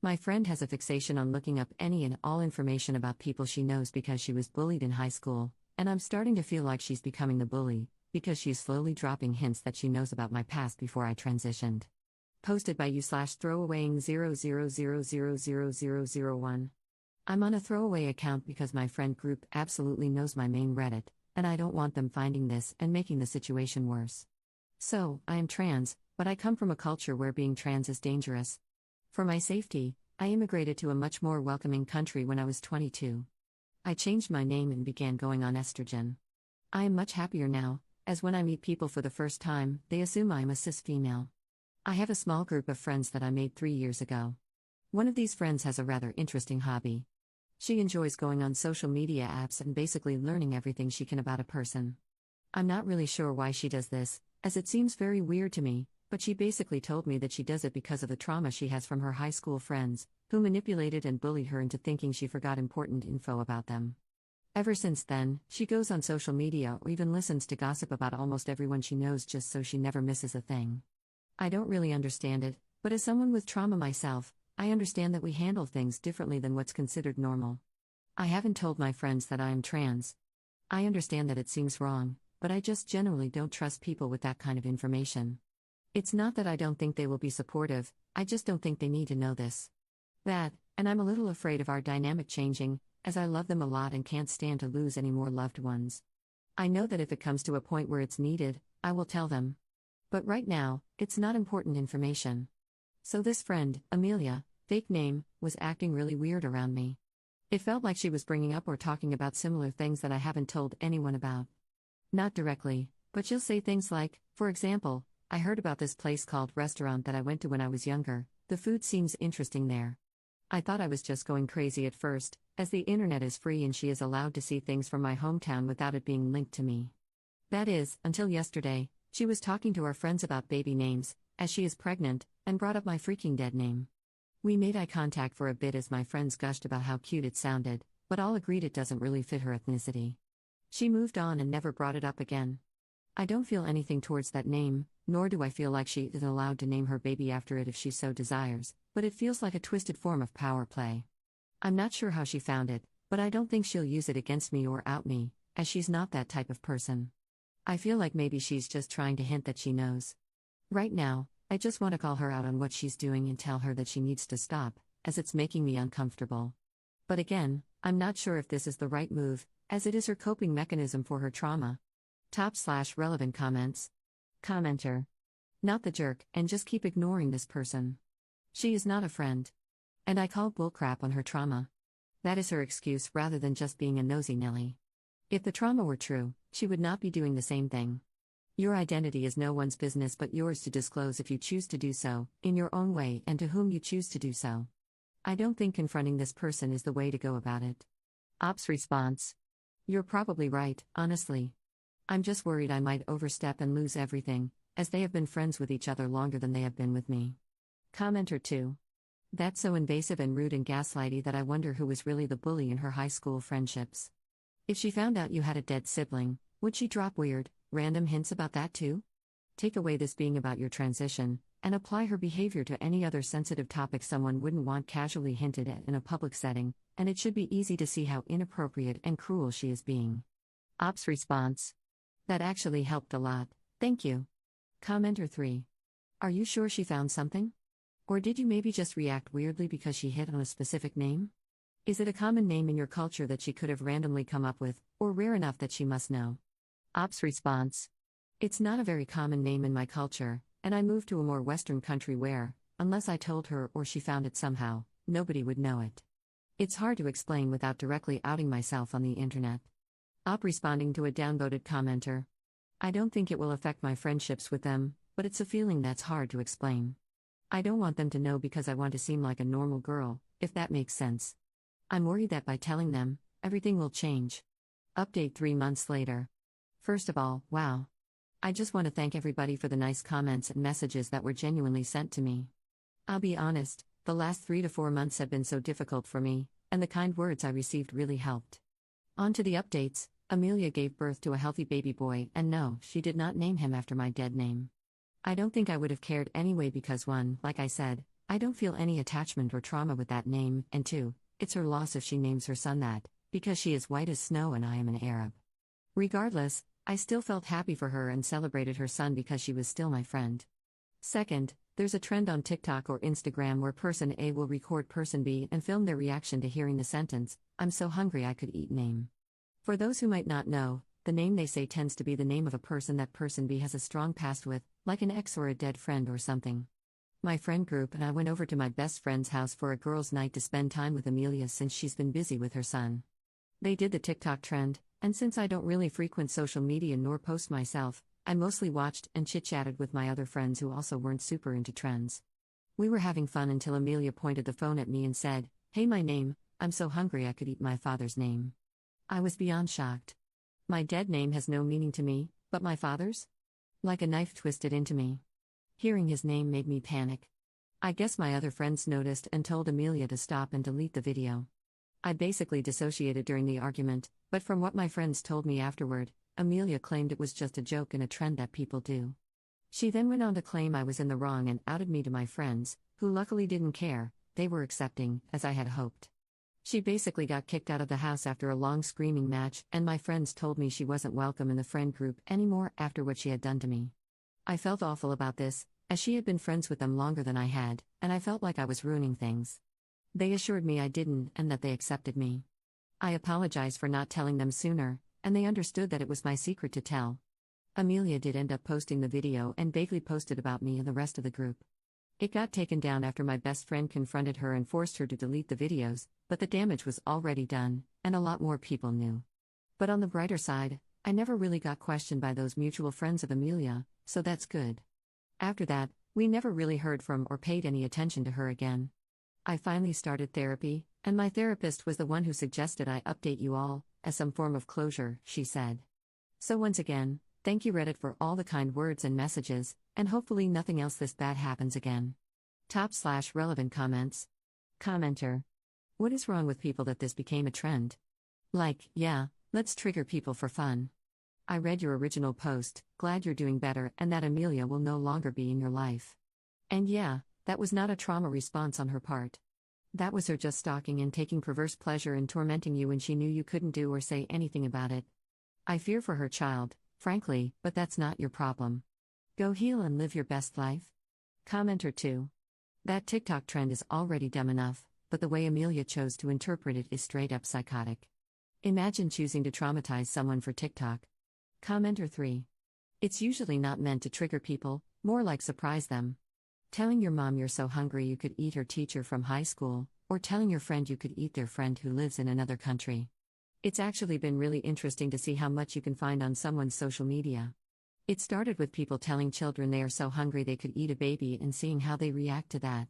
My friend has a fixation on looking up any and all information about people she knows because she was bullied in high school, and I'm starting to feel like she's becoming the bully, because she's slowly dropping hints that she knows about my past before I transitioned. Posted by you/throwawaying000000001. I'm on a throwaway account because my friend group absolutely knows my main Reddit, and I don't want them finding this and making the situation worse. So, I am trans, but I come from a culture where being trans is dangerous. For my safety, I immigrated to a much more welcoming country when I was 22. I changed my name and began going on estrogen. I am much happier now, as when I meet people for the first time, they assume I am a cis female. I have a small group of friends that I made 3 years ago. One of these friends has a rather interesting hobby. She enjoys going on social media apps and basically learning everything she can about a person. I'm not really sure why she does this, as it seems very weird to me, but she basically told me that she does it because of the trauma she has from her high school friends, who manipulated and bullied her into thinking she forgot important info about them. Ever since then, she goes on social media or even listens to gossip about almost everyone she knows just so she never misses a thing. I don't really understand it, but as someone with trauma myself, I understand that we handle things differently than what's considered normal. I haven't told my friends that I am trans. I understand that it seems wrong, but I just generally don't trust people with that kind of information. It's not that I don't think they will be supportive, I just don't think they need to know this. That, and I'm a little afraid of our dynamic changing, as I love them a lot and can't stand to lose any more loved ones. I know that if it comes to a point where it's needed, I will tell them. But right now, it's not important information. So this friend, Amelia, fake name, was acting really weird around me. It felt like she was bringing up or talking about similar things that I haven't told anyone about. Not directly, but she'll say things like, for example, I heard about this place called restaurant that I went to when I was younger, the food seems interesting there. I thought I was just going crazy at first, as the internet is free and she is allowed to see things from my hometown without it being linked to me. That is, until yesterday, she was talking to our friends about baby names, as she is pregnant, and brought up my freaking dead name. We made eye contact for a bit as my friends gushed about how cute it sounded, but all agreed it doesn't really fit her ethnicity. She moved on and never brought it up again. I don't feel anything towards that name, nor do I feel like she is allowed to name her baby after it if she so desires, but it feels like a twisted form of power play. I'm not sure how she found it, but I don't think she'll use it against me or out me, as she's not that type of person. I feel like maybe she's just trying to hint that she knows. Right now, I just want to call her out on what she's doing and tell her that she needs to stop, as it's making me uncomfortable. But again, I'm not sure if this is the right move, as it is her coping mechanism for her trauma. Top/relevant comments. Commenter. Not the jerk, and just keep ignoring this person. She is not a friend. And I call bullcrap on her trauma. That is her excuse rather than just being a nosy Nelly. If the trauma were true, she would not be doing the same thing. Your identity is no one's business but yours to disclose if you choose to do so, in your own way and to whom you choose to do so. I don't think confronting this person is the way to go about it. Ops response. You're probably right, honestly. I'm just worried I might overstep and lose everything, as they have been friends with each other longer than they have been with me. Commenter 2. That's so invasive and rude and gaslighty that I wonder who was really the bully in her high school friendships. If she found out you had a dead sibling, would she drop weird, random hints about that too? Take away this being about your transition, and apply her behavior to any other sensitive topic someone wouldn't want casually hinted at in a public setting, and it should be easy to see how inappropriate and cruel she is being. Ops response. That actually helped a lot, thank you. Commenter 3. Are you sure she found something? Or did you maybe just react weirdly because she hit on a specific name? Is it a common name in your culture that she could have randomly come up with, or rare enough that she must know? Ops response. It's not a very common name in my culture, and I moved to a more Western country where, unless I told her or she found it somehow, nobody would know it. It's hard to explain without directly outing myself on the internet. Op responding to a downvoted commenter. I don't think it will affect my friendships with them, but it's a feeling that's hard to explain. I don't want them to know because I want to seem like a normal girl, if that makes sense. I'm worried that by telling them, everything will change. Update 3 months later. First of all, wow. I just want to thank everybody for the nice comments and messages that were genuinely sent to me. I'll be honest, the last 3 to 4 months have been so difficult for me, and the kind words I received really helped. On to the updates. Amelia gave birth to a healthy baby boy, and no, she did not name him after my dead name. I don't think I would have cared anyway because one, like I said, I don't feel any attachment or trauma with that name, and 2, it's her loss if she names her son that, because she is white as snow and I am an Arab. Regardless, I still felt happy for her and celebrated her son because she was still my friend. Second, there's a trend on TikTok or Instagram where person A will record person B and film their reaction to hearing the sentence, "I'm so hungry I could eat" name. For those who might not know, the name they say tends to be the name of a person that person B has a strong past with, like an ex or a dead friend or something. My friend group and I went over to my best friend's house for a girls' night to spend time with Amelia since she's been busy with her son. They did the TikTok trend, and since I don't really frequent social media nor post myself, I mostly watched and chit-chatted with my other friends who also weren't super into trends. We were having fun until Amelia pointed the phone at me and said, "Hey, my name, I'm so hungry I could eat my father's name." I was beyond shocked. My dead name has no meaning to me, but my father's? Like a knife twisted into me. Hearing his name made me panic. I guess my other friends noticed and told Amelia to stop and delete the video. I basically dissociated during the argument, but from what my friends told me afterward, Amelia claimed it was just a joke and a trend that people do. She then went on to claim I was in the wrong and outed me to my friends, who luckily didn't care. They were accepting, as I had hoped. She basically got kicked out of the house after a long screaming match, and my friends told me she wasn't welcome in the friend group anymore after what she had done to me. I felt awful about this, as she had been friends with them longer than I had, and I felt like I was ruining things. They assured me I didn't and that they accepted me. I apologized for not telling them sooner, and they understood that it was my secret to tell. Amelia did end up posting the video and vaguely posted about me and the rest of the group. It got taken down after my best friend confronted her and forced her to delete the videos, but the damage was already done, and a lot more people knew. But on the brighter side, I never really got questioned by those mutual friends of Amelia, so that's good. After that, we never really heard from or paid any attention to her again. I finally started therapy, and my therapist was the one who suggested I update you all, as some form of closure, she said. So once again, thank you Reddit for all the kind words and messages, and hopefully nothing else this bad happens again. Top/relevant comments. Commenter. What is wrong with people that this became a trend? Like, yeah, let's trigger people for fun. I read your original post, glad you're doing better and that Amelia will no longer be in your life. And yeah, that was not a trauma response on her part. That was her just stalking and taking perverse pleasure in tormenting you when she knew you couldn't do or say anything about it. I fear for her child, frankly, but that's not your problem. Go heal and live your best life. Commenter 2. That TikTok trend is already dumb enough, but the way Amelia chose to interpret it is straight up psychotic. Imagine choosing to traumatize someone for TikTok. Commenter 3. It's usually not meant to trigger people, more like surprise them. Telling your mom you're so hungry you could eat her teacher from high school, or telling your friend you could eat their friend who lives in another country. It's actually been really interesting to see how much you can find on someone's social media. It started with people telling children they are so hungry they could eat a baby and seeing how they react to that.